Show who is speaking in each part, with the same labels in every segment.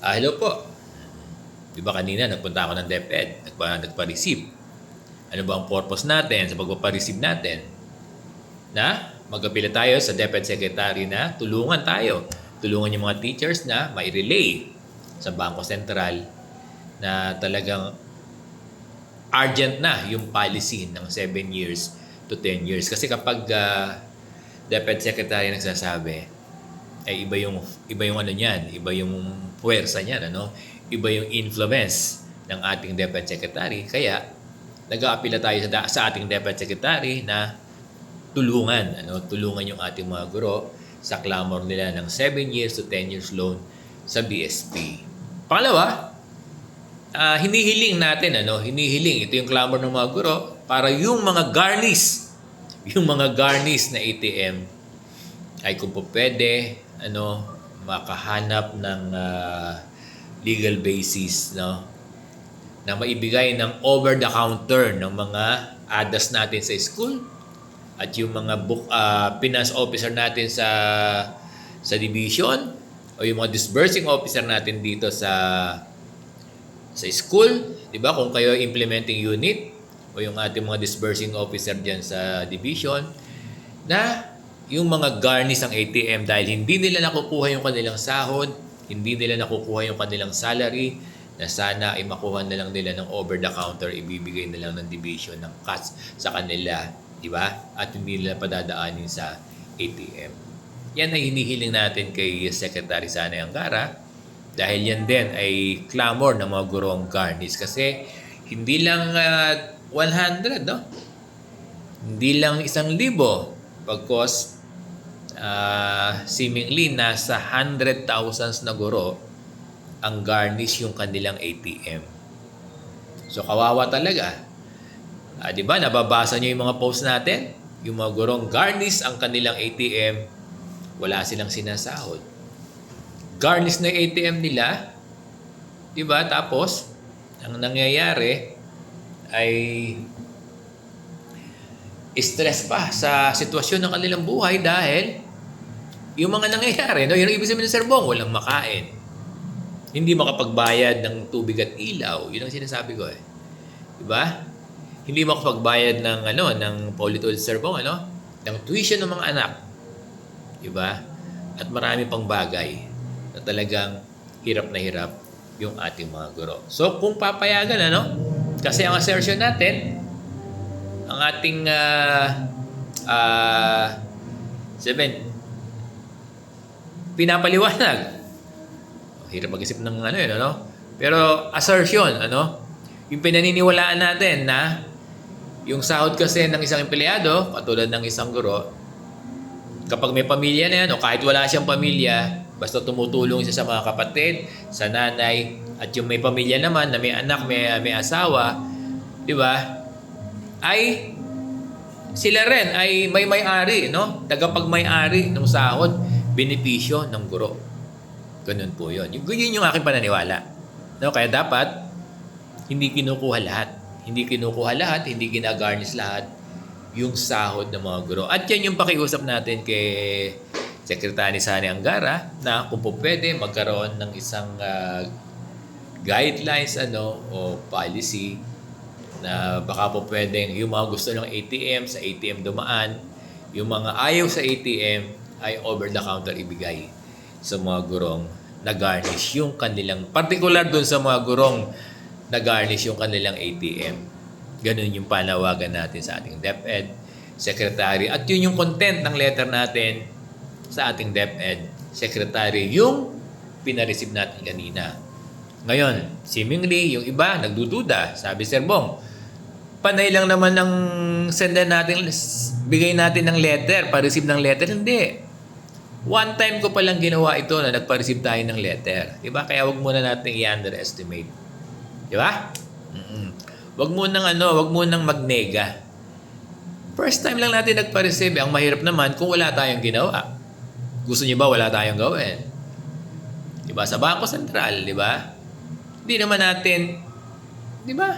Speaker 1: Hello po. Di ba kanina nagpunta ako ng DepEd, nagpa-receive. Ano ba ang purpose natin sa pagpapa-receive natin? Na mag-apila tayo sa DepEd Secretary na tulungan tayo. Tulungan yung mga teachers na mai-relay sa Bangko Sentral na talagang urgent na yung policy ng 7 years to 10 years. Kasi kapag DepEd Secretary nagsasabi, ay iba yung ano niyan, iba yung puwersa niyan, ano? Iba yung influence ng ating DepEd Secretary. Kaya nag-aapila tayo sa ating DepEd Secretary na tulungan yung ating mga guro sa clamor nila ng 7 years to 10 years loan sa BSP. Pangalawa, hinihiling ito yung clamor ng mga guro para yung mga garnish na ATM ay kung po pwede, makahanap ng legal basis, na maibigay ng over-the-counter ng mga ADAS natin sa school at yung mga finance officer natin sa division o yung mga disbursing officer natin dito sa school, 'di ba? Kung kayo implementing unit o yung ating mga disbursing officer diyan sa division, na yung mga garnish ng ATM dahil hindi nila nakukuha yung kanilang sahod, hindi nila nakukuha yung kanilang salary, na sana ay makuha na lang nila ng over-the-counter, ibibigay na lang ng division ng cash sa kanila, di ba? At hindi nila padadaanin sa ATM. Yan ay hinihiling natin kay Secretary Sani Angara dahil yan din ay clamor ng mga gurong garnish kasi hindi lang 100, no? Hindi lang 1,000, pagkos seemingly nasa 100,000s na guro ang garnish yung kanilang ATM. So kawawa talaga. Di ba? Nababasa niyo yung mga post natin? Yung mga gurong garnish ang kanilang ATM, wala silang sinasahod. Garnish na ATM nila, di ba? Tapos, ang nangyayari ay stress pa sa sitwasyon ng kanilang buhay dahil yung mga nangyayari, yung ibig sabihin ng serbong, walang makain. Hindi makapagbayad ng tubig at ilaw. Yun ang sinasabi ko eh. Di ba? Hindi makapagbayad ng paulit-ulit serbong, ng tuition ng mga anak. Di ba? At marami pang bagay na talagang hirap na hirap yung ating mga guro. So, kung papayagan, kasi ang assertion natin, ang ating pinapaliwanag. Hirap mag-isip ng Pero assertion, yung pinaniniwalaan natin na yung sahod kasi ng isang empleyado, katulad ng isang guro, kapag may pamilya na yan o kahit wala siyang pamilya, basta tumutulong siya sa mga kapatid, sa nanay, at yung may pamilya naman na may anak, may asawa, di ba? Ay sila rin ay may-ari, tagapagmay-ari ng sahod, benepisyo ng guro. Ganun po yun. Yun yung aking pananiwala. Kaya dapat, hindi kinukuha lahat. Hindi ginagarnish lahat yung sahod ng mga guro. At yan yung pakiusap natin kay Secretary Sani Angara na kung po pwede magkaroon ng isang guidelines o policy na baka po pwedeng yung mga gusto ng ATM sa ATM dumaan, yung mga ayaw sa ATM ay over-the-counter ibigay sa mga gurong na-garnish yung kanilang, particular dun sa mga gurong na-garnish yung kanilang ATM. Ganun yung panawagan natin sa ating DepEd Secretary. At yun yung content ng letter natin sa ating DepEd Secretary, yung pinareceive natin kanina. Ngayon, seemingly, yung iba nagdududa. Sabi, Sir Bong, panay lang naman ng senda natin, bigay natin ng letter, pa-receive ng letter. Hindi. One time ko palang ginawa ito na nagpa-receive tayo ng letter. Diba? Kaya wag muna natin i-underestimate. Diba? Wag munang magnega. First time lang natin nagpa-receive. Ang mahirap naman kung wala tayong ginawa. Gusto niyo ba wala tayong gawin? Diba? Sa Bangko Sentral, diba? Hindi naman natin, diba?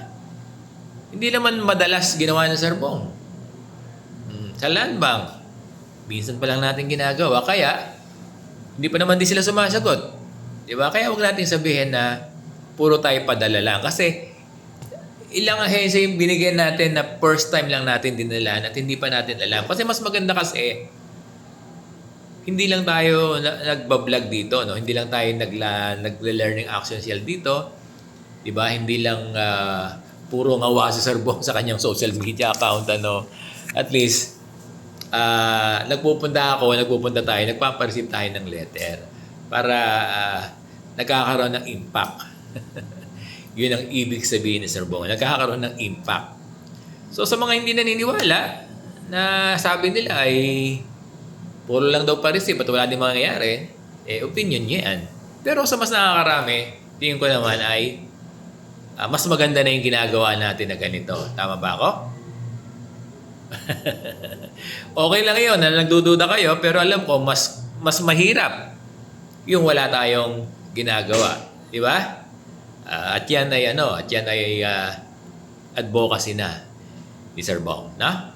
Speaker 1: Hindi naman madalas ginawa ng serbong. Sa Land Bank, minsan pa lang natin ginagawa. Kaya, hindi pa naman din sila sumasagot. Di ba? Kaya huwag natin sabihin na puro tayo padala lang. Kasi ilang ahensya yung binigyan natin na first time lang natin dinalaan at hindi pa natin alam. Kasi mas maganda kasi, hindi lang tayo nagbablog dito, no? Hindi lang tayo nagle-learning action shell dito. 'Di ba? Hindi lang puro ngawa si Sir Bong sa kanyang social media account, ano. At least nagpupunta tayo, nagpapa-receive tayo ng letter para nagkakaroon ng impact. Yun ang ibig sabihin ni Sir Bong. Nagkakaroon ng impact. So sa mga hindi naniniwala na sabi nila ay puro lang daw pa-receive at wala din mangyayari, opinion niya yan. Pero sa mas nakakarami, tingin ko naman ay mas maganda na yung ginagawa natin na ganito. Tama ba ako? Okay lang yun na nagdududa kayo, pero alam ko mas mahirap yung wala tayong ginagawa. Di ba? At yan ay advocacy na ni Sir Bong. Na?